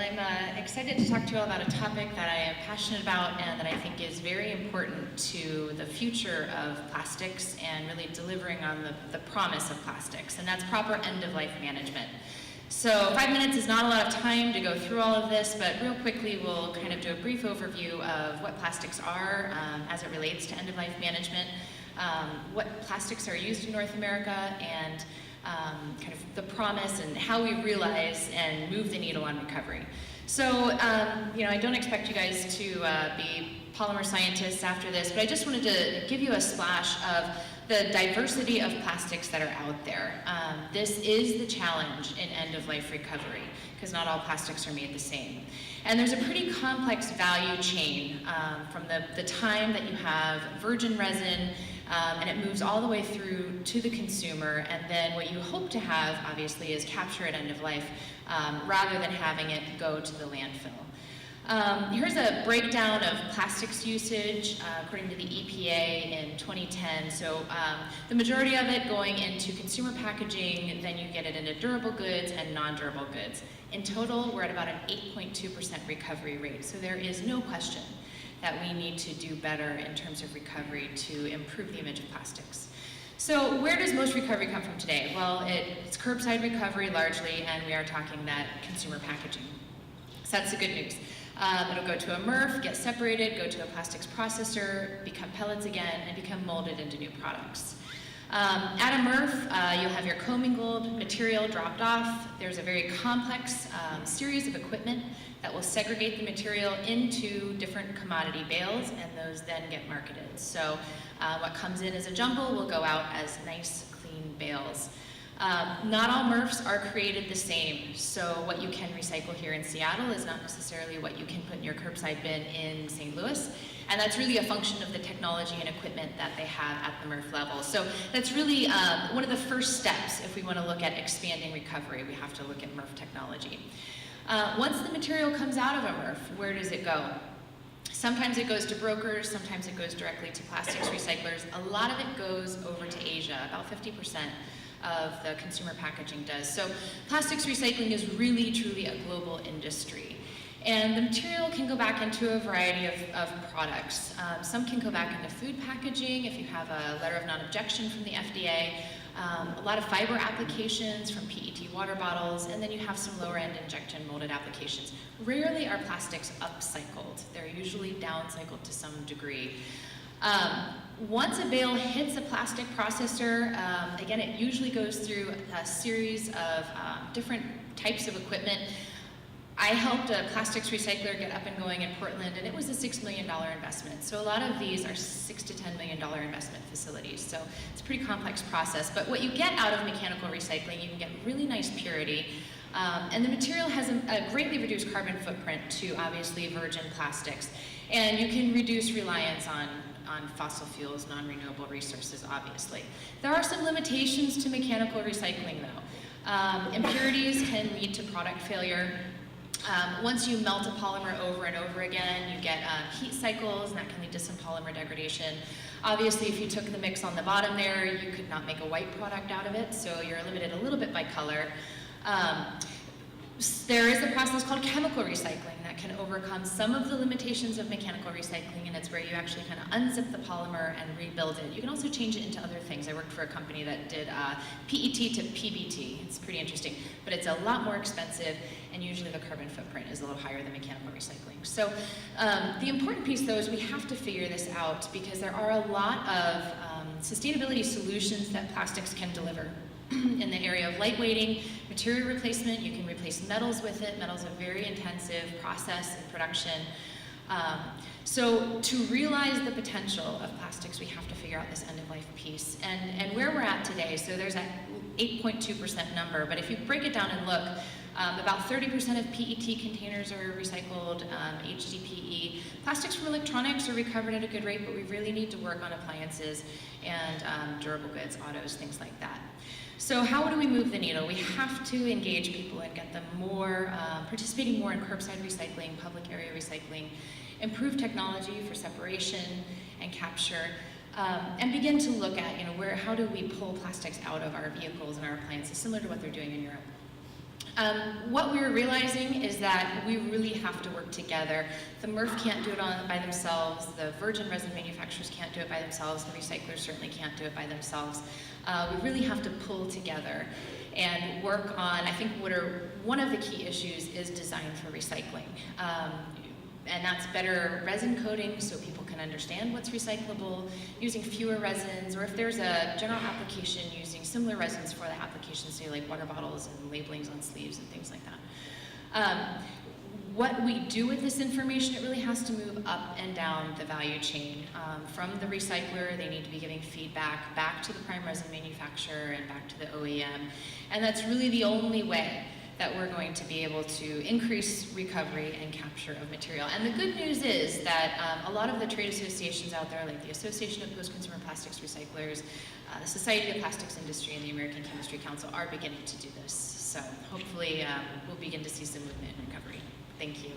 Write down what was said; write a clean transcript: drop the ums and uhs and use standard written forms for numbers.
I'm excited to talk to you all about a topic that I am passionate about and that I think is very important to the future of plastics and really delivering on the promise of plastics, and that's proper end-of-life management. So 5 minutes is not a lot of time to go through all of this, but real quickly we'll kind of do a brief overview of what plastics are as it relates to end-of-life management, what plastics are used in North America, and kind of the promise and how we realize and move the needle on recovery. So, I don't expect you guys to be polymer scientists after this, but I just wanted to give you a splash of the diversity of plastics that are out there. This is the challenge in end-of-life recovery, because not all plastics are made the same. And there's a pretty complex value chain from the time that you have virgin resin, and it moves all the way through to the consumer, and then what you hope to have, obviously, is capture at end of life, rather than having it go to the landfill. Here's a breakdown of plastics usage according to the EPA in 2010. So the majority of it going into consumer packaging, then you get it into durable goods and non-durable goods. In total, we're at about an 8.2% recovery rate, so there is no question that we need to do better in terms of recovery to improve the image of plastics. So where does most recovery come from today? Well, it's curbside recovery largely, and we are talking that consumer packaging. So that's the good news. It'll go to a MRF, get separated, go to a plastics processor, become pellets again, and become molded into new products. At a MRF, you'll have your commingled material dropped off. There's a very complex series of equipment that will segregate the material into different commodity bales, and those then get marketed. So what comes in as a jumble will go out as nice, clean bales. Not all MRFs are created the same, so what you can recycle here in Seattle is not necessarily what you can put in your curbside bin in St. Louis, and that's really a function of the technology and equipment that they have at the MRF level. So that's really one of the first steps if we want to look at expanding recovery. We have to look at MRF technology. Once the material comes out of a MRF, where does it go? Sometimes it goes to brokers, sometimes it goes directly to plastics recyclers. A lot of it goes over to Asia, about 50% of the consumer packaging does. So plastics recycling is really, truly a global industry. And the material can go back into a variety of products. Some can go back into food packaging if you have a letter of non-objection from the FDA. A lot of fiber applications from PET water bottles, and then you have some lower-end injection molded applications. Rarely are plastics upcycled. They're usually downcycled to some degree. Once a bale hits a plastic processor, again, it usually goes through a series of different types of equipment. I helped a plastics recycler get up and going in Portland, and it was a $6 million investment. So a lot of these are $6 to $10 million investment facilities. So it's a pretty complex process. But what you get out of mechanical recycling, you can get really nice purity. And the material has a greatly reduced carbon footprint to obviously virgin plastics. And you can reduce reliance on fossil fuels, non-renewable resources, obviously. There are some limitations to mechanical recycling, though. Impurities can lead to product failure. Once you melt a polymer over and over again, you get heat cycles, and that can lead to some polymer degradation. Obviously, if you took the mix on the bottom there, you could not make a white product out of it, so you're limited a little bit by color. There is a process called chemical recycling that can overcome some of the limitations of mechanical recycling, and it's where you actually kind of unzip the polymer and rebuild it. You can also change it into other things. I worked for a company that did PET to PBT. It's pretty interesting, but it's a lot more expensive, and usually the carbon footprint is a little higher than mechanical recycling. So the important piece, though, is we have to figure this out because there are a lot of sustainability solutions that plastics can deliver. In the area of lightweighting, material replacement, you can replace metals with it. Metal's a very intensive process in production. So to realize the potential of plastics, we have to figure out this end-of-life piece. And where we're at today, so there's that 8.2% number, but if you break it down and look, about 30% of PET containers are recycled, HDPE. Plastics from electronics are recovered at a good rate, but we really need to work on appliances and durable goods, autos, things like that. So how do we move the needle? We have to engage people and get them more, participating more in curbside recycling, public area recycling, improve technology for separation and capture, and begin to look at, how do we pull plastics out of our vehicles and our appliances, similar to what they're doing in Europe. What we're realizing is that we really have to work together. The MRF can't do it by themselves, the virgin resin manufacturers can't do it by themselves, the recyclers certainly can't do it by themselves. We really have to pull together and work on, I think one of the key issues is design for recycling. And that's better resin coding so people can understand what's recyclable, using fewer resins, or if there's a general application, using similar resins for the application, say like water bottles and labelings on sleeves and things like that. What we do with this information, it really has to move up and down the value chain. From the recycler, they need to be giving feedback back to the prime resin manufacturer and back to the OEM. And that's really the only way that we're going to be able to increase recovery and capture of material. And the good news is that a lot of the trade associations out there, like the Association of Post-Consumer Plastics Recyclers, the Society of Plastics Industry, and the American Chemistry Council are beginning to do this. So hopefully we'll begin to see some movement and recovery. Thank you.